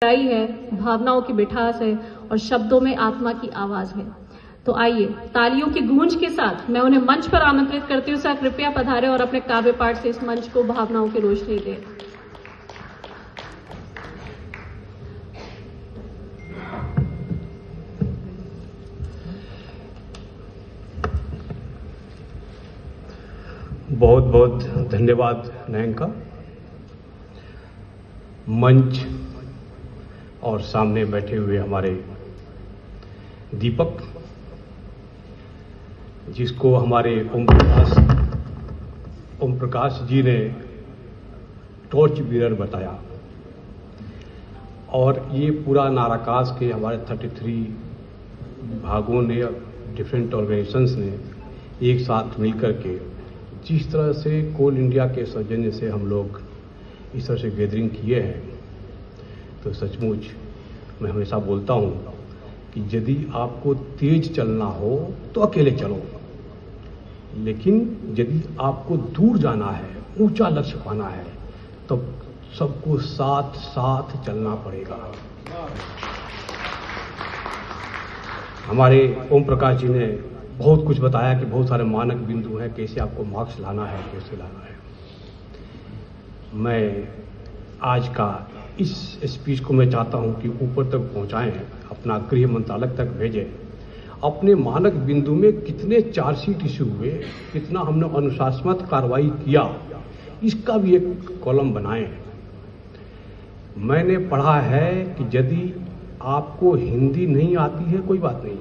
गहराई है, भावनाओं की मिठास है और शब्दों में आत्मा की आवाज है। तो आइए तालियों की गूंज के साथ मैं उन्हें मंच पर आमंत्रित करती हूँ। सर कृपया पधारें और अपने काव्य पाठ से इस मंच को भावनाओं की रोशनी दें। बहुत बहुत धन्यवाद नयंका। मंच और सामने बैठे हुए हमारे दीपक, जिसको हमारे ओम प्रकाश जी ने टॉर्च बीरर बताया, और ये पूरा नाराकास के हमारे 33 विभागों ने, डिफरेंट ऑर्गेनाइजेशंस ने एक साथ मिलकर के जिस तरह से कोल इंडिया के सौजन्य से हम लोग इस तरह से गैदरिंग किए हैं, तो सचमुच मैं हमेशा बोलता हूं कि यदि आपको तेज चलना हो तो अकेले चलो, लेकिन यदि आपको दूर जाना है, ऊंचा लक्ष्य पाना है, तो सबको साथ साथ चलना पड़ेगा। हमारे ओम प्रकाश जी ने बहुत कुछ बताया कि बहुत सारे मानक बिंदु हैं, कैसे आपको मार्क्स लाना है, कैसे लाना है। मैं आज का इस स्पीच को मैं चाहता हूं कि ऊपर तक पहुंचाएं, अपना गृह मंत्रालय तक भेजें। अपने मानक बिंदु में कितने चार्जशीट इश्यू हुए, कितना हमने अनुशासनात्मक कार्रवाई किया, इसका भी एक कॉलम बनाएं। मैंने पढ़ा है कि यदि आपको हिंदी नहीं आती है कोई बात नहीं,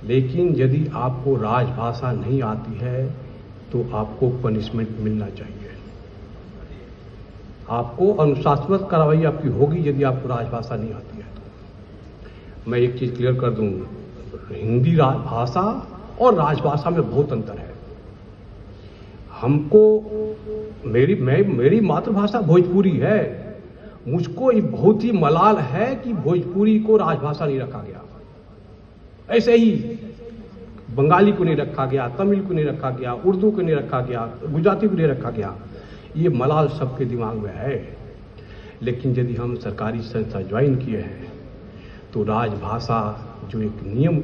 लेकिन यदि आपको राजभाषा नहीं आती है तो आपको पनिशमेंट मिलना चाहिए। आपको अनुशासनात्मक कार्रवाई आपकी होगी यदि आपको राजभाषा नहीं आती है तो। मैं एक चीज क्लियर कर दूं, हिंदी भाषा और राजभाषा में बहुत अंतर है। हमको मेरी मातृभाषा भोजपुरी है, मुझको ये बहुत ही मलाल है कि भोजपुरी को राजभाषा नहीं रखा गया। ऐसे ही बंगाली को नहीं रखा गया, तमिल को नहीं रखा गया, उर्दू को नहीं रखा गया, गुजराती को नहीं रखा गया। ये मलाल सबके दिमाग में है। लेकिन यदि हम सरकारी संस्था ज्वाइन किए हैं तो राजभाषा जो एक नियम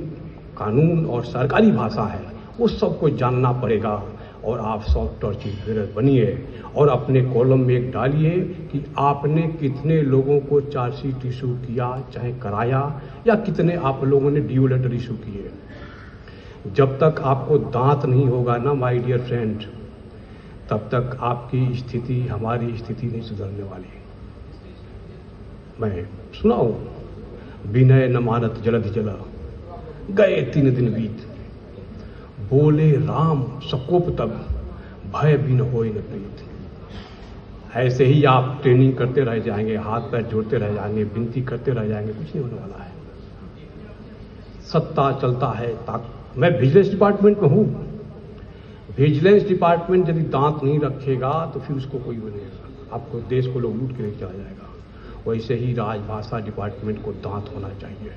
कानून और सरकारी भाषा है वो सबको जानना पड़ेगा। और आप सॉफ्ट टॉर्च बीरर बनिए और अपने कॉलम में एक डालिए कि आपने कितने लोगों को चार्जशीट इशू किया, चाहे कराया, या कितने आप लोगों ने ड्यू लेटर इशू किए। जब तक आपको दांत नहीं होगा ना माय डियर फ्रेंड, तब तक आपकी स्थिति, हमारी स्थिति नहीं सुधरने वाली। मैं सुनाऊं, विनय न मानत जलधि जला, गए 3 दिन बीत, बोले राम सकोप तब, भय बिन होय न प्रीत। ऐसे ही आप ट्रेनिंग करते रह जाएंगे, हाथ पैर जोड़ते रह जाएंगे, विनती करते रह जाएंगे, कुछ नहीं होने वाला है। सत्ता चलता है मैं विजिलेंस डिपार्टमेंट में हूं। विजिलेंस डिपार्टमेंट यदि दांत नहीं रखेगा तो फिर उसको कोई बनेगा, आपको देश को लोग लूट के लेके चला जाएगा। वैसे ही राजभाषा डिपार्टमेंट को दांत होना चाहिए।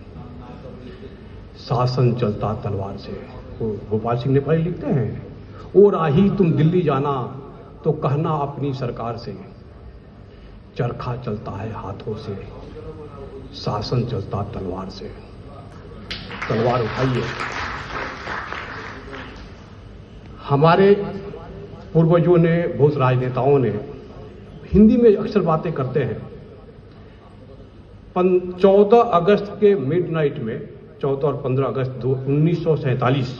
शासन चलता तलवार से, वो गोपाल सिंह नेपाली लिखते हैं, ओ राही तुम दिल्ली जाना तो कहना अपनी सरकार से, चरखा चलता है हाथों से, शासन चलता तलवार से। तलवार उठाइए। हमारे पूर्वजों ने, बहुत राजनेताओं ने हिंदी में अक्सर बातें करते हैं। 14 अगस्त के मिडनाइट में, 14 और 15 अगस्त 1947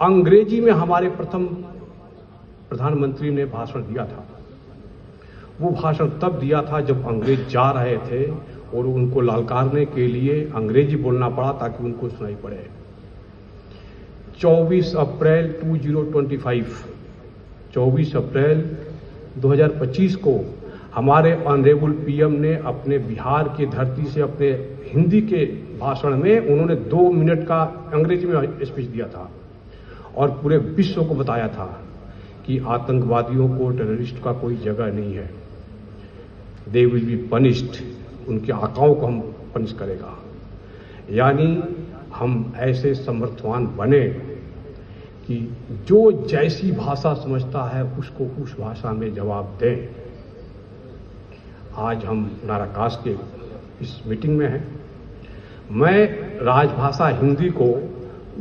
अंग्रेजी में हमारे प्रथम प्रधानमंत्री ने भाषण दिया था। वो भाषण तब दिया था जब अंग्रेज जा रहे थे और उनको ललकारने के लिए अंग्रेजी बोलना पड़ा ताकि उनको सुनाई पड़े। 24 अप्रैल 2025 को हमारे ऑनरेबल पीएम ने अपने बिहार की धरती से अपने हिंदी के भाषण में उन्होंने 2 मिनट का अंग्रेजी में स्पीच दिया था और पूरे विश्व को बताया था कि आतंकवादियों को, टेररिस्ट का कोई जगह नहीं है। दे विल बी पनिश्ड, उनके आकाओं को हम पनिश करेगा। यानी हम ऐसे समर्थवान बने कि जो जैसी भाषा समझता है उसको उस भाषा में जवाब दें। आज हम नाराकाश के इस मीटिंग में हैं। मैं राजभाषा हिंदी को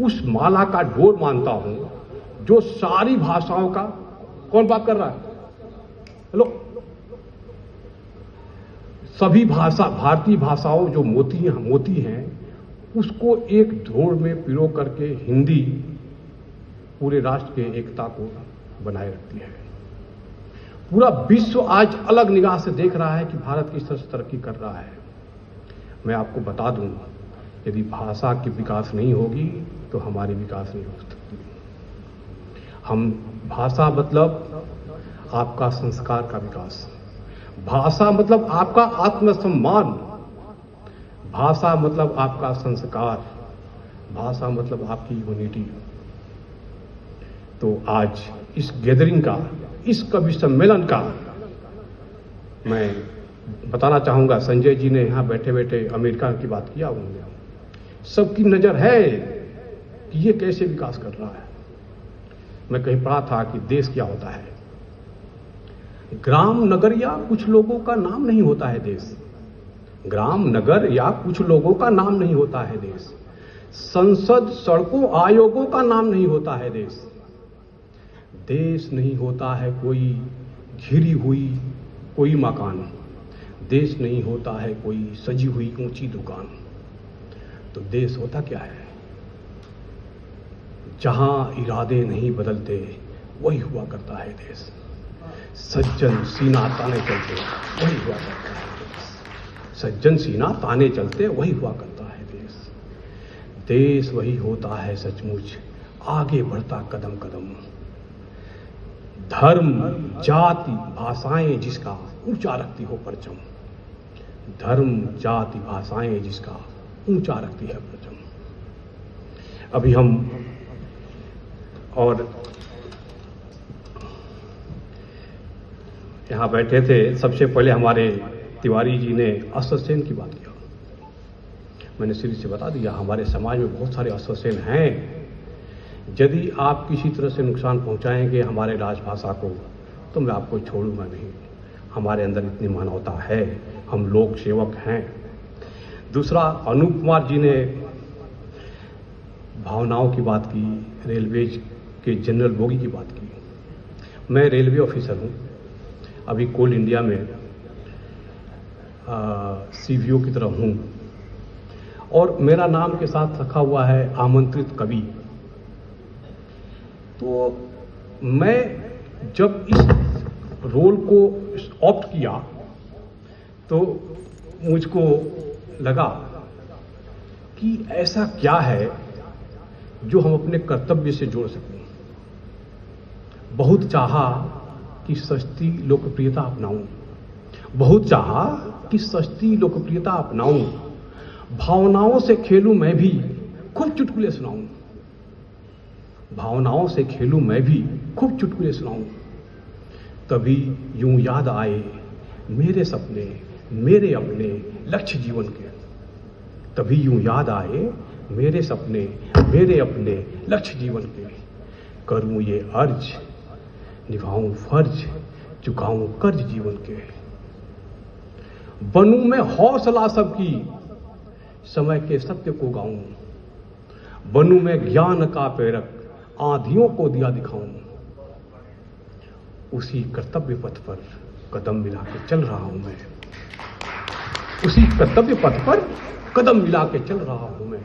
उस माला का डोर मानता हूं जो सारी भाषाओं का, कौन बात कर रहा है? हेलो, सभी भारतीय भाषाओं जो मोती हैं उसको एक डोर में पिरो करके हिंदी पूरे राष्ट्र के एकता को बनाए रखती है। पूरा विश्व आज अलग निगाह से देख रहा है कि भारत किस तरह से तरक्की कर रहा है। मैं आपको बता दूं, यदि भाषा की विकास नहीं होगी तो हमारी विकास नहीं हो सकती। हम भाषा मतलब आपका संस्कार का विकास, भाषा मतलब आपका आत्मसम्मान, भाषा मतलब आपका संस्कार, भाषा मतलब आपकी यूनिटी। तो आज इस गैदरिंग का, इस कवि सम्मेलन का मैं बताना चाहूंगा, संजय जी ने यहां बैठे बैठे अमेरिका की बात किया, उन्होंने सबकी नजर है कि ये कैसे विकास कर रहा है। मैं कहीं पढ़ा था कि देश क्या होता है, ग्राम नगर या कुछ लोगों का नाम नहीं होता है देश। ग्राम नगर या कुछ लोगों का नाम नहीं होता है देश। संसद सड़कों आयोगों का नाम नहीं होता है देश। देश नहीं होता है कोई घिरी हुई कोई मकान, देश नहीं होता है कोई सजी हुई ऊंची दुकान। तो देश होता क्या है? जहां इरादे नहीं बदलते वही हुआ करता है देश। सज्जन सीना ताने चलते वही हुआ करता है देश। सज्जन सीना ताने चलते वही हुआ करता है देश। देश वही होता है सचमुच आगे बढ़ता कदम कदम। धर्म जाति भाषाएं जिसका ऊंचा रखती हो परचम। धर्म जाति भाषाएं जिसका ऊंचा रखती है परचम। अभी हम और यहां बैठे थे, सबसे पहले हमारे तिवारी जी ने अस्वसेन की बात किया। मैंने सीधी से बता दिया, हमारे समाज में बहुत सारे अस्वसेन हैं। यदि आप किसी तरह से नुकसान पहुंचाएंगे हमारे राजभाषा को तो मैं आपको छोड़ूंगा नहीं। हमारे अंदर इतनी मानवता है, हम लोक सेवक हैं। दूसरा, अनूप कुमार जी ने भावनाओं की बात की, रेलवे के जनरल बोगी की बात की। मैं रेलवे ऑफिसर हूं, अभी कोल इंडिया में सीवीओ की तरह हूं और मेरा नाम के साथ रखा हुआ है आमंत्रित कवि। तो मैं जब इस रोल को ऑप्ट किया तो मुझको लगा कि ऐसा क्या है जो हम अपने कर्तव्य से जोड़ सकें। बहुत चाहा कि सस्ती लोकप्रियता अपनाऊं, बहुत चाहा कि सस्ती लोकप्रियता अपनाऊं, भावनाओं से खेलूं मैं भी खूब चुटकुले सुनाऊं, भावनाओं से खेलूं मैं भी खूब चुटकुले सुनाऊं। तभी यूं याद आए मेरे सपने मेरे अपने लक्ष्य जीवन के। तभी यूं याद आए मेरे सपने मेरे अपने लक्ष्य जीवन के। करूं ये अर्ज निभाऊं फर्ज चुकाऊं कर्ज जीवन के। बनूं मैं हौसला सबकी समय के सत्य को गाऊं। बनूं मैं ज्ञान का प्रेरक आंधियों को दिया दिखाऊं। उसी कर्तव्य पथ पर कदम मिला के चल रहा हूं मैं। उसी कर्तव्य पथ पर कदम मिला के चल रहा हूं मैं।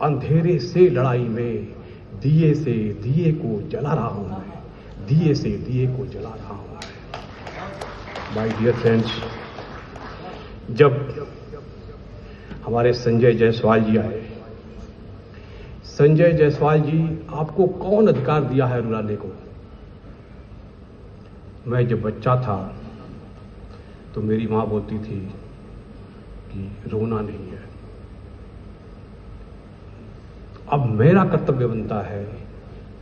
अंधेरे से लड़ाई में दिए से दिए को जला रहा हूं मैं। दिए से दिए को जला रहा हूं मैं। माय डियर फ्रेंड्स, जब हमारे संजय जायसवाल जी आए, संजय जायसवाल जी, आपको कौन अधिकार दिया है रुलाने को? मैं जब बच्चा था तो मेरी मां बोलती थी कि रोना नहीं है। अब मेरा कर्तव्य बनता है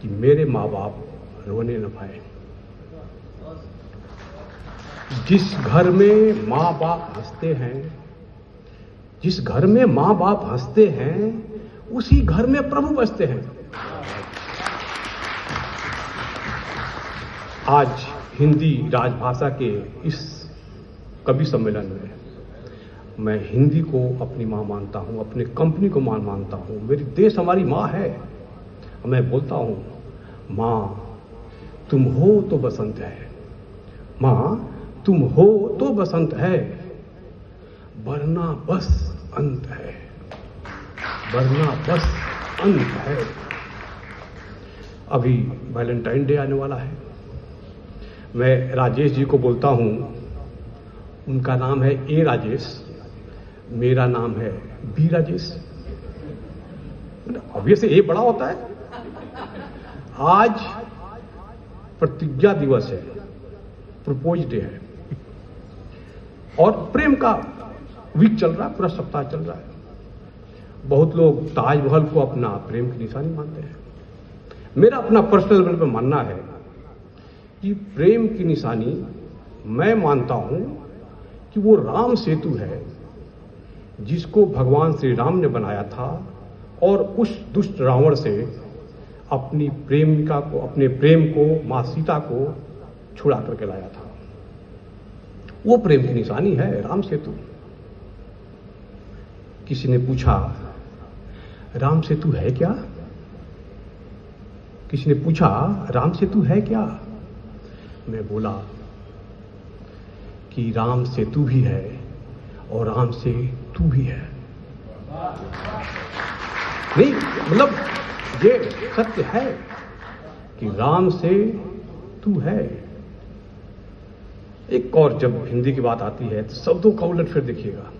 कि मेरे मां बाप रोने न पाए। जिस घर में मां बाप हंसते हैं, जिस घर में मां बाप हंसते हैं, उसी घर में प्रभु बसते हैं। आज हिंदी राजभाषा के इस कवि सम्मेलन में मैं हिंदी को अपनी माँ मानता हूँ, अपने कंपनी को माँ मानता हूँ। मेरी देश हमारी माँ है। मैं बोलता हूँ, माँ तुम हो तो बसंत है, माँ तुम हो तो बसंत है, वरना बस अंत है, वरना बस अंत है। अभी वैलेंटाइन डे आने वाला है। मैं राजेश जी को बोलता हूं, उनका नाम है ए राजेश, मेरा नाम है बी राजेश। ऑब्वियसली ए बड़ा होता है। आज प्रतिज्ञा दिवस है, प्रपोज डे है, और प्रेम का वीक चल रहा है, पूरा सप्ताह चल रहा है। बहुत लोग ताजमहल को अपना प्रेम की निशानी मानते हैं। मेरा अपना पर्सनल लेवल पर मानना है कि प्रेम की निशानी मैं मानता हूं कि वो राम सेतु है, जिसको भगवान श्री राम ने बनाया था और उस दुष्ट रावण से अपनी प्रेमिका को, अपने प्रेम को, मां सीता को छुड़ा करके लाया था। वो प्रेम की निशानी है राम सेतु। किसी ने पूछा, राम सेतु है क्या? किसी ने पूछा, राम सेतु है क्या? मैं बोला कि राम सेतु भी है और राम से तू भी है। नहीं, मतलब ये सत्य है कि राम से तू है। एक और जब हिंदी की बात आती है तो शब्दों का उलट फिर देखिएगा।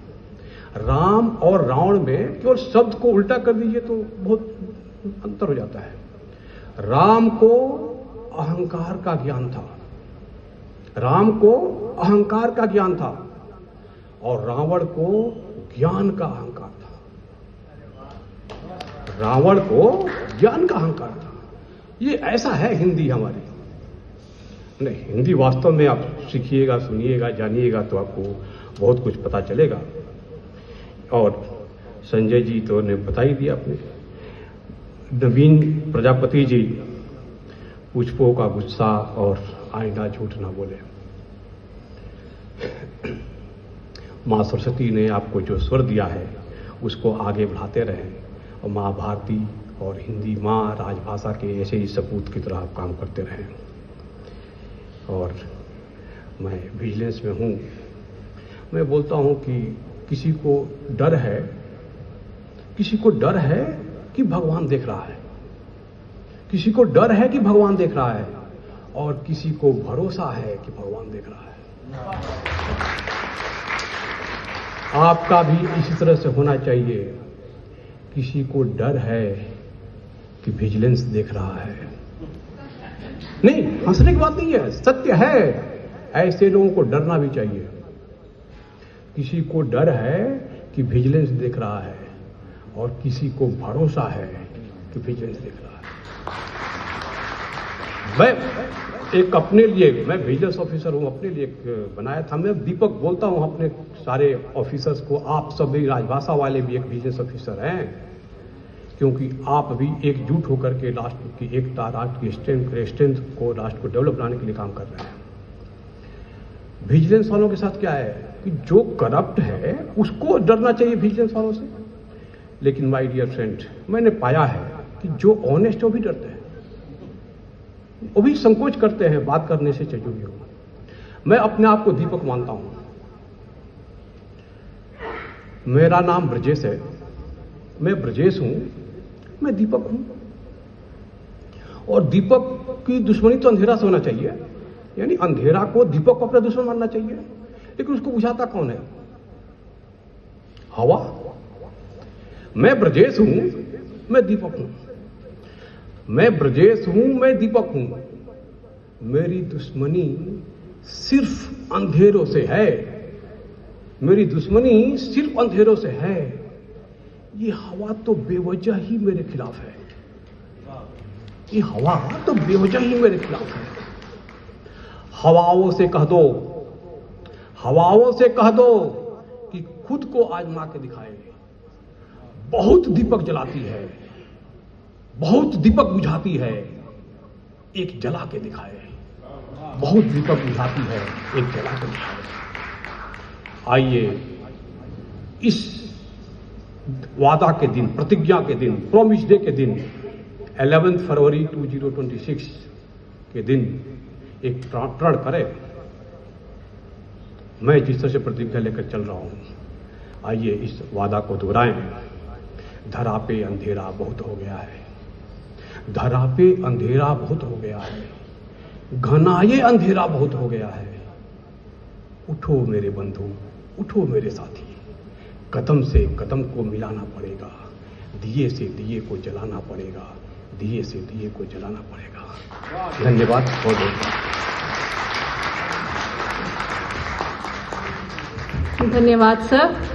राम और रावण में केवल शब्द को उल्टा कर दीजिए तो बहुत अंतर हो जाता है। राम को अहंकार का ज्ञान था, राम को अहंकार का ज्ञान था, और रावण को ज्ञान का अहंकार था। रावण को ज्ञान का अहंकार था। ये ऐसा है हिंदी हमारी। नहीं, हिंदी वास्तव में आप सीखिएगा, सुनिएगा, जानिएगा तो आपको बहुत कुछ पता चलेगा। और संजय जी तो ने बता ही दिया अपने। नवीन प्रजापति जी, पुष्पों का गुस्सा और आईना झूठ ना बोले। मां सरस्वती ने आपको जो स्वर दिया है उसको आगे बढ़ाते रहें, और मां भारती और हिंदी मां राजभाषा के ऐसे ही सपूत की तरह आप काम करते रहें। और मैं विजिलेंस में हूं, मैं बोलता हूं कि किसी को डर है, किसी को डर है कि भगवान देख रहा है, किसी को डर है कि भगवान देख रहा है, और किसी को भरोसा है कि भगवान देख रहा है। आपका भी इसी तरह से होना चाहिए। किसी को डर है कि विजिलेंस देख रहा है। नहीं, हंसने की बात नहीं है, सत्य है। ऐसे लोगों को डरना भी चाहिए। किसी को डर है कि विजिलेंस देख रहा है, और किसी को भरोसा है कि विजिलेंस देख रहा है। मैं एक अपने लिए, मैं विजिलेंस ऑफिसर हूं, अपने लिए एक बनाया था। मैं दीपक बोलता हूं अपने सारे ऑफिसर्स को, आप सभी राजभाषा वाले भी एक विजिलेंस ऑफिसर हैं, क्योंकि आप भी एकजुट होकर के राष्ट्र की एकता, राष्ट्र की स्ट्रेंथ को, राष्ट्र को डेवलप बनाने के लिए काम कर रहे हैं। विजिलेंस वालों के साथ क्या है कि जो करप्ट है उसको डरना चाहिए विजिलेंस वालों से। लेकिन माय डियर फ्रेंड, मैंने पाया है कि जो ऑनेस्ट वो भी डरते हैं, वो भी संकोच करते हैं बात करने से चजोगी हो। मैं अपने आप को दीपक मानता हूं। मेरा नाम ब्रजेश है, मैं ब्रजेश हूं, मैं दीपक हूं। और दीपक की दुश्मनी तो अंधेरा से होना चाहिए, यानी अंधेरा को दीपक को अपना दुश्मन मानना चाहिए। लेकिन उसको बुझाता कौन है? हवा। मैं ब्रजेश हूं, मैं दीपक हूं। मैं ब्रजेश हूं, मैं दीपक हूं। मेरी दुश्मनी सिर्फ अंधेरों से है, मेरी दुश्मनी सिर्फ अंधेरों से है। ये हवा तो बेवजह ही मेरे खिलाफ है, ये हवा तो बेवजह ही मेरे खिलाफ है। हवाओं से कह दो, हवाओं से कह दो कि खुद को आजमा के दिखाए। बहुत दीपक जलाती है, बहुत दीपक बुझाती है, एक जला के दिखाए। बहुत दीपक बुझाती है, एक जला के दिखाए। आइए इस वादा के दिन, प्रतिज्ञा के दिन, प्रॉमिस डे के दिन 11 फरवरी 2026 के दिन एक प्रण करें। मैं जिस तरह से प्रतिज्ञा लेकर चल रहा हूं, आइए इस वादा को दोहराएं। धरा पे अंधेरा बहुत हो गया है, धरा पे अंधेरा बहुत हो गया है, घनाए अंधेरा बहुत हो गया है। उठो मेरे बंधु, उठो मेरे साथी, कदम से कदम को मिलाना पड़ेगा, दिए से दिए को जलाना पड़ेगा, दिए से दिए को जलाना पड़ेगा। धन्यवाद। बहुत बहुत धन्यवाद सर।